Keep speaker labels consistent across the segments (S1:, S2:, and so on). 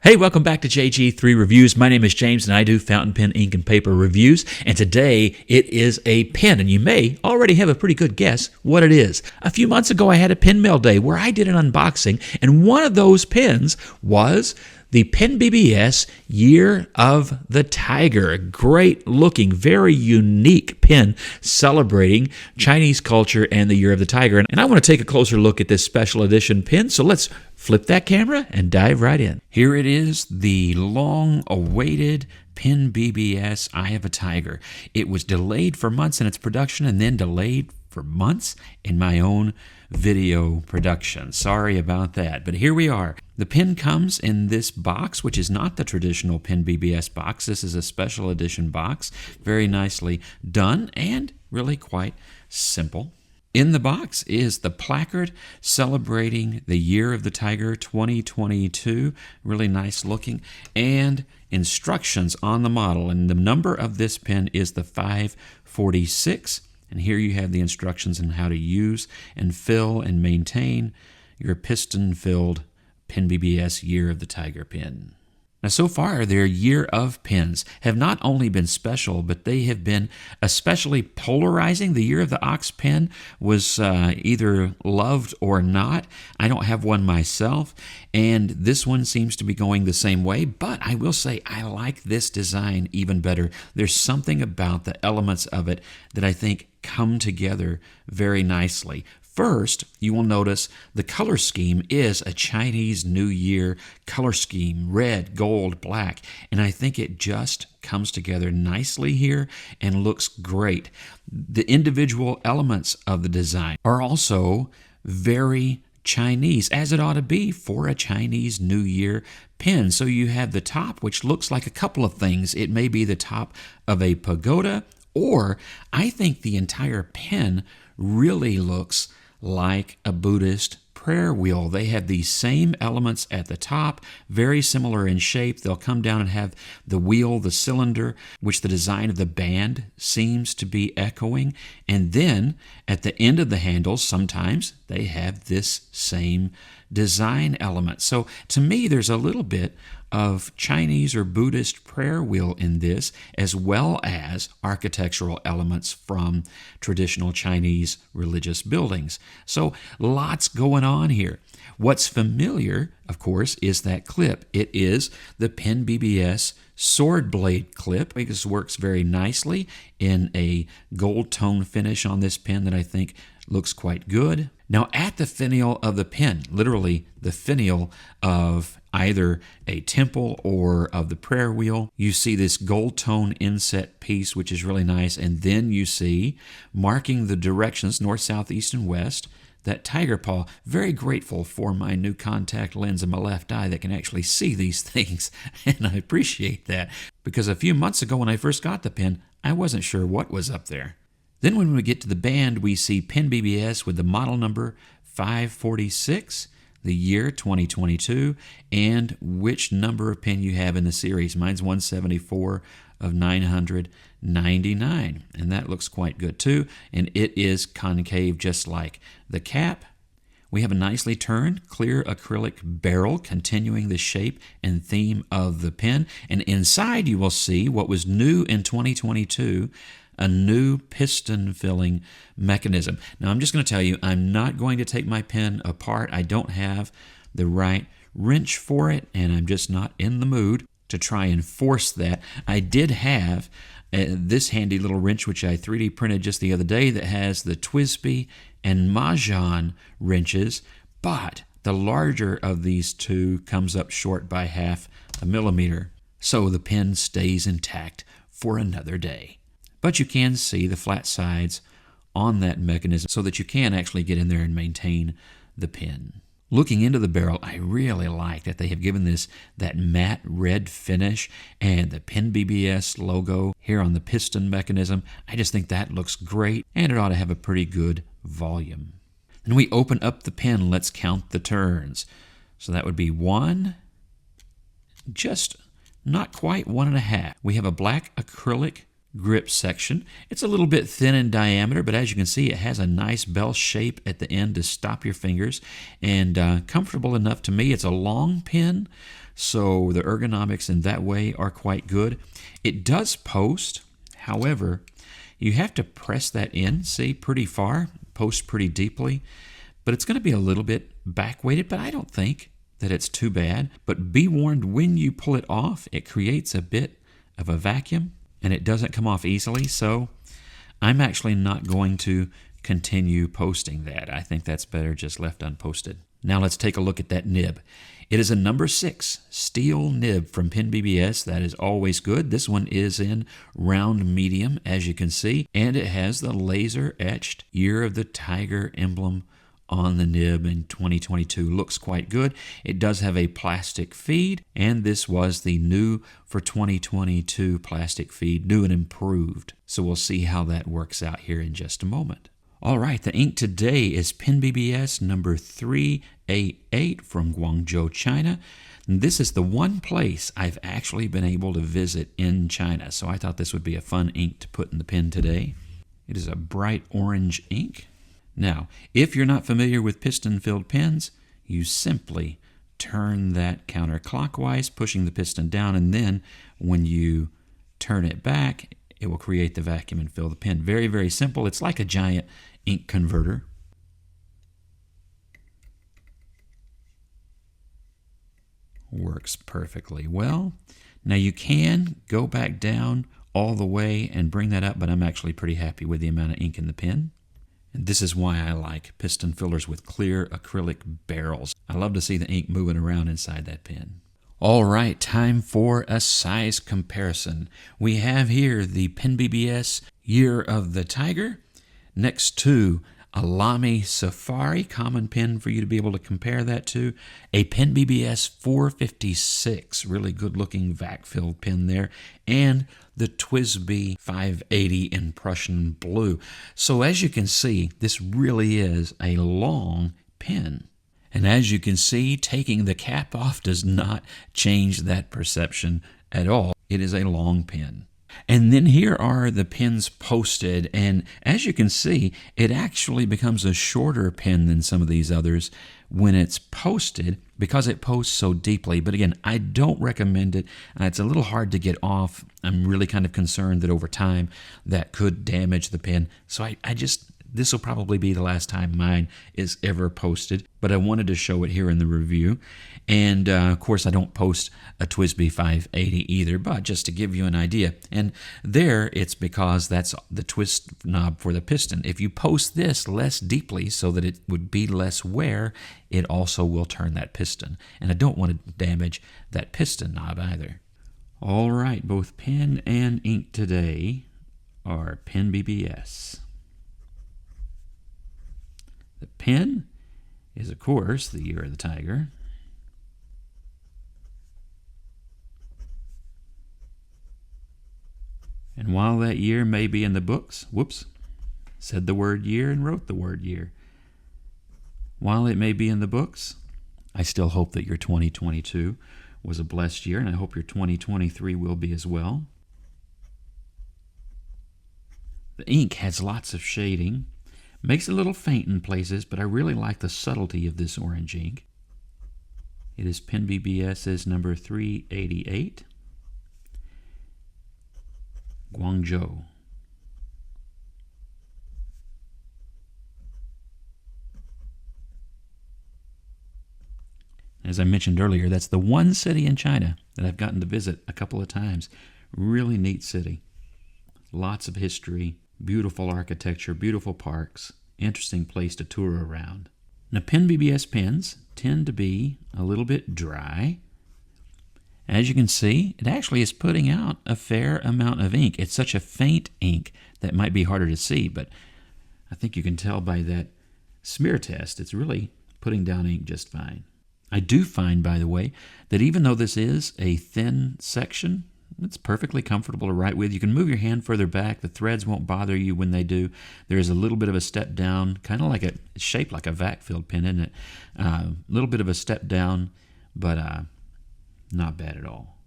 S1: Hey, welcome back to JG3 Reviews. My name is James and I do fountain pen, ink, and paper reviews. And today it is a pen, and you may already have a pretty good guess what it is. A few months ago I had a pen mail day where I did an unboxing, and one of those pens was the PenBBS Year of the Tiger. A great looking, very unique pen celebrating Chinese culture and the Year of the Tiger. And I want to take a closer look at this special edition pen, so let's flip that camera and dive right in. Here it is, the long-awaited PenBBS Eye of a Tiger. It was delayed for months in its production and then delayed for months in my own video production. Sorry about that, but here we are. The pen comes in this box, which is not the traditional PenBBS box. This is a special edition box, very nicely done and really quite simple. In the box is the placard celebrating the Year of the Tiger 2022, really nice looking, and instructions on the model. And the number of this pen is the 546. And here you have the instructions on how to use and fill and maintain your piston-filled PenBBS Year of the Tiger pen. Now, so far, their Year of Pens have not only been special, but they have been especially polarizing. The Year of the Ox pen was either loved or not. I don't have one myself, and this one seems to be going the same way, but I will say I like this design even better. There's something about the elements of it that I think come together very nicely. First, you will notice the color scheme is a Chinese New Year color scheme, red, gold, black, and I think it just comes together nicely here and looks great. The individual elements of the design are also very Chinese, as it ought to be for a Chinese New Year pen. So you have the top, which looks like a couple of things. It may be the top of a pagoda, or I think the entire pen really looks like a Buddhist prayer wheel. They have these same elements at the top, very similar in shape. They'll come down and have the wheel, the cylinder, which the design of the band seems to be echoing. And then at the end of the handles, sometimes they have this same design element. So to me, there's a little bit of Chinese or Buddhist prayer wheel in this, as well as architectural elements from traditional Chinese religious buildings. So lots going on here. What's familiar, of course, is that clip. It is the PenBBS sword blade clip. This works very nicely in a gold tone finish on this pen that I think looks quite good. Now, at the finial of the pen, literally the finial of either a temple or of the prayer wheel, you see this gold tone inset piece, which is really nice, and then you see, marking the directions, north, south, east, and west, that tiger paw. Very grateful for my new contact lens in my left eye that can actually see these things, and I appreciate that, because a few months ago when I first got the pen, I wasn't sure what was up there. Then when we get to the band, we see PenBBS with the model number 546, the year 2022, and which number of pen you have in the series. Mine's 174 of 999, and that looks quite good too, and it is concave just like the cap. We have a nicely turned, clear acrylic barrel continuing the shape and theme of the pen, and inside you will see what was new in 2022, a new piston filling mechanism. Now, I'm just going to tell you, I'm not going to take my pen apart. I don't have the right wrench for it, and I'm just not in the mood to try and force that. I did have this handy little wrench, which I 3D printed just the other day, that has the TWSBI and Mahjong wrenches, but the larger of these two comes up short by 0.5 millimeter. So the pen stays intact for another day. But you can see the flat sides on that mechanism so that you can actually get in there and maintain the pen. Looking into the barrel, I really like that they have given this that matte red finish and the PenBBS logo here on the piston mechanism. I just think that looks great, and it ought to have a pretty good volume. And we open up the pen. Let's count the turns. So that would be 1, just not quite 1.5. We have a black acrylic grip section. It's a little bit thin in diameter, but as you can see, it has a nice bell shape at the end to stop your fingers, and comfortable enough to me. It's a long pen, so the ergonomics in that way are quite good. It does post, however, you have to press that in, see, pretty far, post pretty deeply, but it's going to be a little bit back-weighted, but I don't think that it's too bad. But be warned, when you pull it off, it creates a bit of a vacuum, and it doesn't come off easily, so I'm actually not going to continue posting that. I think that's better just left unposted. Now let's take a look at that nib. It is a number 6 steel nib from PenBBS. That is always good. This one is in round medium, as you can see, and it has the laser-etched Year of the Tiger emblem on the nib in 2022. Looks quite good. It does have a plastic feed, and this was the new for 2022 plastic feed, new and improved. So we'll see how that works out here in just a moment. All right, the ink today is PenBBS number 388 from Guangzhou, China. And this is the one place I've actually been able to visit in China, so I thought this would be a fun ink to put in the pen today. It is a bright orange ink. Now, if you're not familiar with piston-filled pens, you simply turn that counterclockwise, pushing the piston down, and then when you turn it back, it will create the vacuum and fill the pen. Very, very simple. It's like a giant ink converter. Works perfectly well. Now you can go back down all the way and bring that up, but I'm actually pretty happy with the amount of ink in the pen. And this is why I like piston fillers with clear acrylic barrels. I love to see the ink moving around inside that pen. All right, time for a size comparison. We have here the PenBBS Year of the Tiger next to a Lamy Safari, common pen for you to be able to compare that to, a PenBBS 456, really good looking vac-filled pen there, and the TWSBI 580 in Prussian blue. So as you can see, this really is a long pen. And as you can see, taking the cap off does not change that perception at all. It is a long pen. And then here are the pens posted, and as you can see, it actually becomes a shorter pen than some of these others when it's posted because it posts so deeply. But again, I don't recommend it. It's a little hard to get off. I'm really kind of concerned that over time that could damage the pen. So this will probably be the last time mine is ever posted, but I wanted to show it here in the review. And of course, I don't post a TWSBI 580 either, but just to give you an idea. And there, it's because that's the twist knob for the piston. If you post this less deeply so that it would be less wear, it also will turn that piston. And I don't want to damage that piston knob either. All right, both pen and ink today are PenBBS. The pen is, of course, the Year of the Tiger. And while that year may be in the books, said the word year and wrote the word year. While it may be in the books, I still hope that your 2022 was a blessed year, and I hope your 2023 will be as well. The ink has lots of shading. Makes it a little faint in places, but I really like the subtlety of this orange ink. It is PenBBS's number 388, Guangzhou. As I mentioned earlier, that's the one city in China that I've gotten to visit a couple of times. Really neat city. Lots of history. Beautiful architecture, beautiful parks, interesting place to tour around. Now, PenBBS pens tend to be a little bit dry. As you can see, it actually is putting out a fair amount of ink. It's such a faint ink that might be harder to see, but I think you can tell by that smear test, it's really putting down ink just fine. I do find, by the way, that even though this is a thin section, it's perfectly comfortable to write with. You can move your hand further back. The threads won't bother you when they do. There is a little bit of a step down, kind of like it's shaped like a vac-filled pen, isn't it? A little bit of a step down, but not bad at all.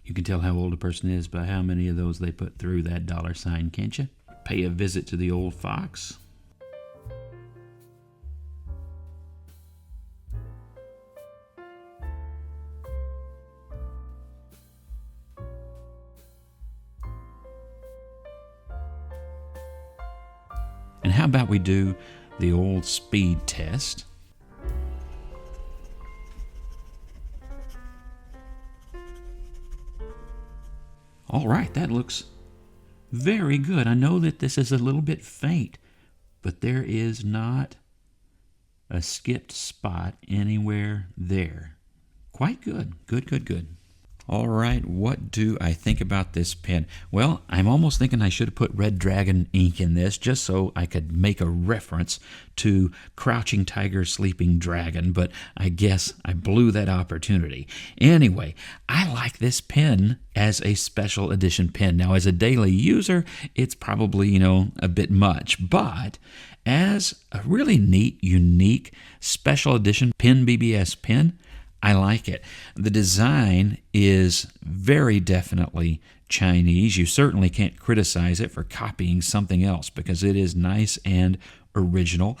S1: You can tell how old a person is by how many of those they put through that $sign, can't you? Pay a visit to the old fox. And how about we do the old speed test? All right, that looks very good. I know that this is a little bit faint, but there is not a skipped spot anywhere there. Quite good. Good. All right, what do I think about this pen? Well, I'm almost thinking I should have put Red Dragon ink in this just so I could make a reference to Crouching Tiger, Sleeping Dragon, but I guess I blew that opportunity. Anyway, I like this pen as a special edition pen. Now, as a daily user, it's probably, a bit much, but as a really neat, unique, special edition PenBBS pen, I like it. The design is very definitely Chinese. You certainly can't criticize it for copying something else because it is nice and original,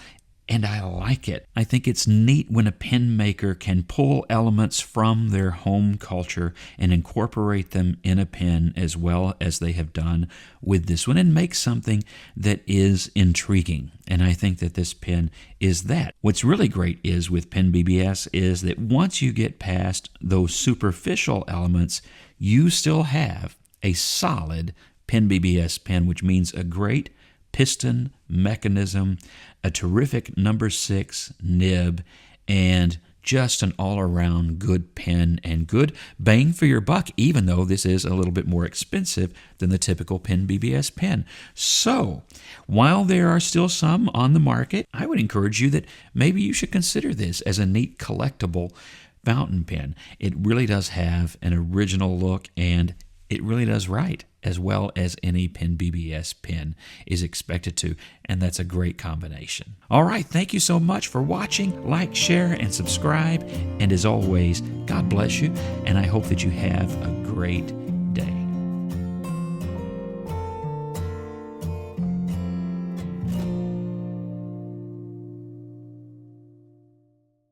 S1: and I like it. I think it's neat when a pen maker can pull elements from their home culture and incorporate them in a pen as well as they have done with this one and make something that is intriguing. And I think that this pen is that. What's really great is with PenBBS is that once you get past those superficial elements, you still have a solid PenBBS pen, which means a great piston mechanism, a terrific number 6 nib, and just an all-around good pen and good bang for your buck, even though this is a little bit more expensive than the typical PenBBS pen. So, while there are still some on the market, I would encourage you that maybe you should consider this as a neat collectible fountain pen. It really does have an original look, and it really does write as well as any PenBBS pen is expected to, and that's a great combination. All right, thank you so much for watching. Like, share, and subscribe, and as always, God bless you, and I hope that you have a great